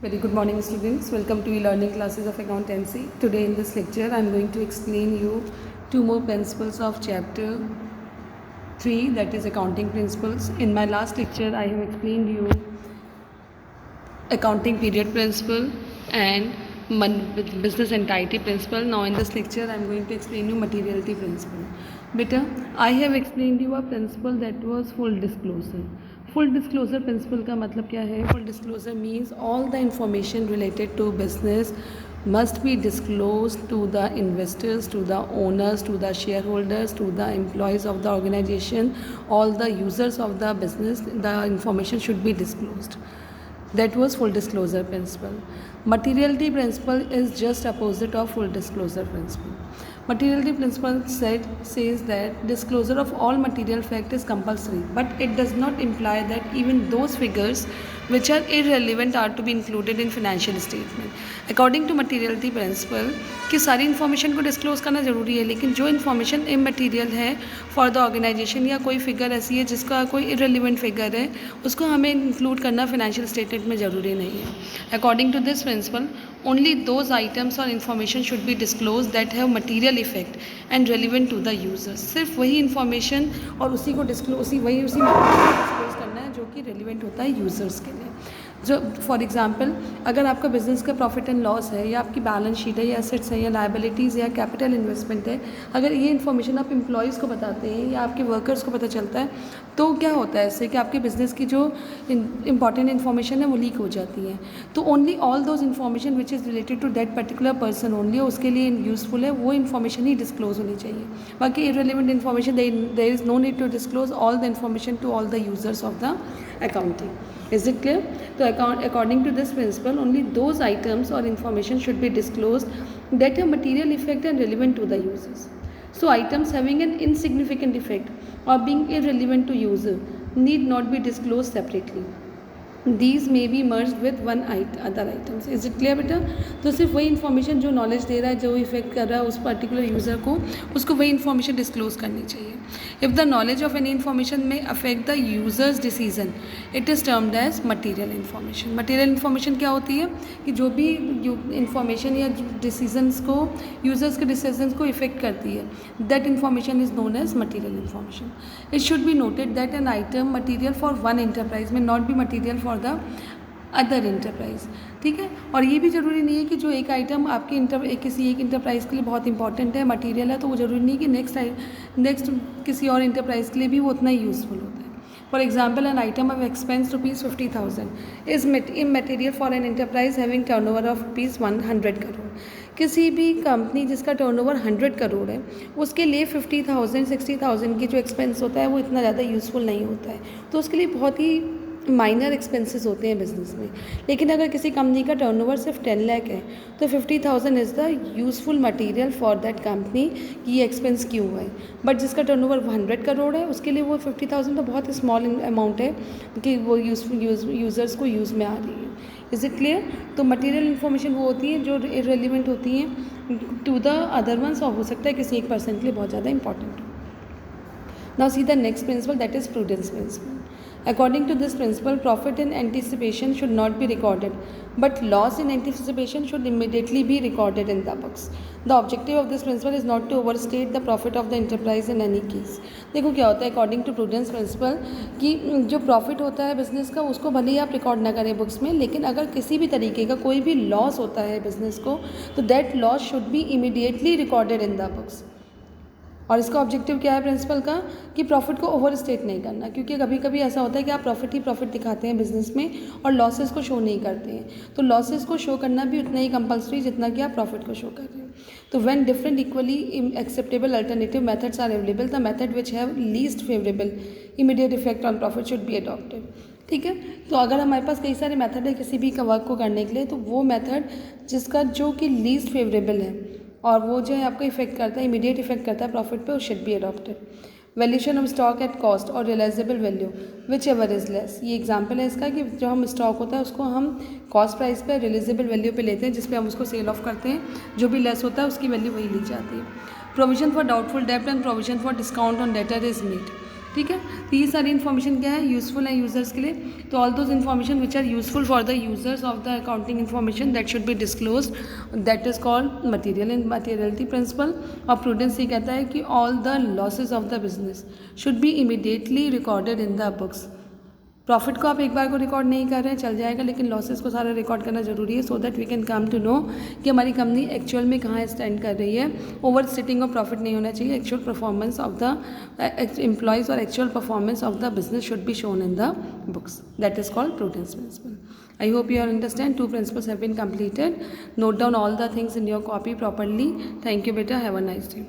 Very good morning students, welcome to e-learning classes of accountancy. Today in this lecture I am going to explain you two more principles of chapter 3, that is accounting principles. In my last lecture I have explained you accounting period principle and business entity principle. Now in this lecture I am going to explain you materiality principle. Beta, I have explained you a principle that was full disclosure. Full disclosure principle का मतलब क्या है? Full disclosure means all the information related to business must be disclosed to the investors, to the owners, to the shareholders, to the employees of the organization, all the users of the business. The information should be disclosed. That was full disclosure principle. Materiality principle is just opposite of full disclosure principle. Materiality principle says that disclosure of all material fact is compulsory, but it does not imply that even those figures which are irrelevant are to be included in financial statement. According to materiality principle कि सारी information को disclose करना ज़रूरी है, लेकिन जो information immaterial है for the organisation या कोई फिगर ऐसी है जिसका कोई इररिलेवेंट फिगर है, उसको हमें इंक्लूड करना फाइनेंशियल स्टेटमेंट में ज़रूरी नहीं है. According to this principle only those items or information should be disclosed that have material effect and relevant to the users. सिर्फ वही इन्फॉर्मेशन और उसी को डिस्क्लोज वही उसी डिस्क्लोज करना है जो कि रेलिवेंट होता है यूज़र्स के लिए. जो फॉर एग्जांपल अगर आपका बिजनेस का प्रॉफिट एंड लॉस है या आपकी बैलेंस शीट है या एसेट्स है या लायबिलिटीज़ या कैपिटल इन्वेस्टमेंट है, अगर ये इन्फॉर्मेशन आप एम्प्लॉयज़ को बताते हैं या आपके वर्कर्स को पता चलता है तो क्या होता है इससे कि आपके बिज़नेस की जो इंपॉर्टेंट इन्फॉर्मेशन है वो लीक हो जाती है. तो only all those information which is related to that particular person only, उसके लिए यूज़फुल है वो इन्फॉर्मेशन ही डिस्क्लोज होनी चाहिए. बाकी irrelevant information there is no need to disclose all the information to all the users of the accounting. Is it clear? So according to this principle, only those items or information should be disclosed that have material effect and relevant to the users. So items having an insignificant effect or being irrelevant to user need not be disclosed separately. These may be merged with one other items. Is it clear बेटा? तो सिर्फ वही information जो knowledge दे रहा है, जो effect कर रहा है उस पर्टिकुलर यूज़र को, उसको वही इन्फॉर्मेशन डिस्क्लोज करनी चाहिए. If the knowledge of any information may affect the users decision, it is termed as material information. Material information क्या होती है कि जो भी इन्फॉर्मेशन या डिसीजंस को, यूज़र्स के डिसीजंस को इफेक्ट करती है, that information is known as material information. It should be noted that an item material for one enterprise may not be material for the other enterprise. ठीक है. और ये भी ज़रूरी नहीं है कि जो एक आइटम आपके किसी एक इंटरप्राइज़ के लिए बहुत इंपॉर्टेंट है, मटेरियल है, तो वो ज़रूरी नहीं कि नेक्स्ट किसी और इंटरप्राइज़ के लिए भी वो उतना ही यूज़फुल होता है. For example an item of expense ₹50,000 is immaterial for an enterprise having turnover of ₹100 crore. किसी भी कंपनी जिसका टर्नओवर 100 करोड़ है उसके लिए 50,000 60,000 की जो एक्सपेंस होता है वो इतना ज़्यादा यूज़फुल नहीं होता है. तो उसके लिए बहुत ही माइनर एक्सपेंसेस होते हैं बिजनेस में. लेकिन अगर किसी कंपनी का टर्नओवर सिर्फ 10 लाख है तो 50,000 is the useful material for that company कि ये एक्सपेंस क्यों हुआ है. बट जिसका टर्नओवर 100 करोड़ है उसके लिए वो 50,000 तो बहुत स्मॉल अमाउंट है कि वो यूज़र्स को यूज़ में आ रही है. Is it clear? तो मटेरियल इन्फॉर्मेशन वो होती है जो इररिलेवेंट होती हैं टू द अदर वंस, और हो सकता है किसी एक पर्सन के लिए बहुत ज़्यादा इंपॉर्टेंट हो. Now see the next principle, that is prudence principle. According to this principle, profit in anticipation should not be recorded, but loss in anticipation should immediately be recorded in the books. The objective of this principle is not to overstate the profit of the enterprise in any case. देखो क्या होता है according to prudence principal कि जो profit होता है business का उसको भले ही आप रिकॉर्ड ना करें बुक्स में, लेकिन अगर किसी भी तरीके का कोई भी लॉस होता है बिजनेस को तो that loss should be immediately recorded in the books. और इसका ऑब्जेक्टिव क्या है प्रिंसिपल का कि प्रॉफिट को ओवर स्टेट नहीं करना, क्योंकि कभी कभी ऐसा होता है कि आप प्रॉफिट ही प्रॉफिट दिखाते हैं बिजनेस में और लॉसेस को शो नहीं करते हैं. तो लॉसेस को शो करना भी उतना ही कंपल्सरी जितना कि आप प्रॉफिट को शो कर रहे हैं. तो when different equally acceptable alternative methods are available, the method which have least favourable immediate effect on profit should be adopted. ठीक है. तो अगर हमारे पास कई सारे मेथड है किसी भी वर्क को करने के लिए, तो वो मेथड जिसका जो कि लीस्ट फेवरेबल है और वो जो है आपको इफेक्ट करता है, इमीडिएट इफेक्ट करता है प्रॉफिट पे, वो should be adopted. Valuation of stock at cost और realisable value whichever is less. ये एग्जांपल है इसका कि जो हम स्टॉक होता है उसको हम कॉस्ट प्राइस पे, रियलाइजेबल वैल्यू पे लेते हैं जिस पे हम उसको सेल ऑफ करते हैं. जो भी लेस होता है उसकी वैल्यू वही ली जाती है. प्रोविजन फॉर डाउटफुल डेब्ट and provision for discount on debtor is made. ठीक है, तो ये सारी इन्फॉर्मेशन क्या है, यूजफुल है यूजर्स के लिए. तो all those information which are useful for the users of the accounting information that should be disclose, that is called material in materiality principle. और प्रूडेंस ये कहता है कि all the losses of the business should be immediately recorded in the books. Profit को आप एक बार को record नहीं कर रहे हैं चल जाएगा, लेकिन लॉसेस को सारा रिकॉर्ड करना जरूरी है, so that we can come to know कि हमारी कंपनी एक्चुअल में कहाँ स्टैंड कर रही है. ओवर स्टेटिंग ऑफ प्रॉफिट नहीं होना चाहिए. Actual performance of the employees और actual performance of the business should be shown in the books. That is called prudence principle. I hope you all understand. 2 principles have been completed. Note down all the things in your copy properly. Thank you, beta. Have a nice day.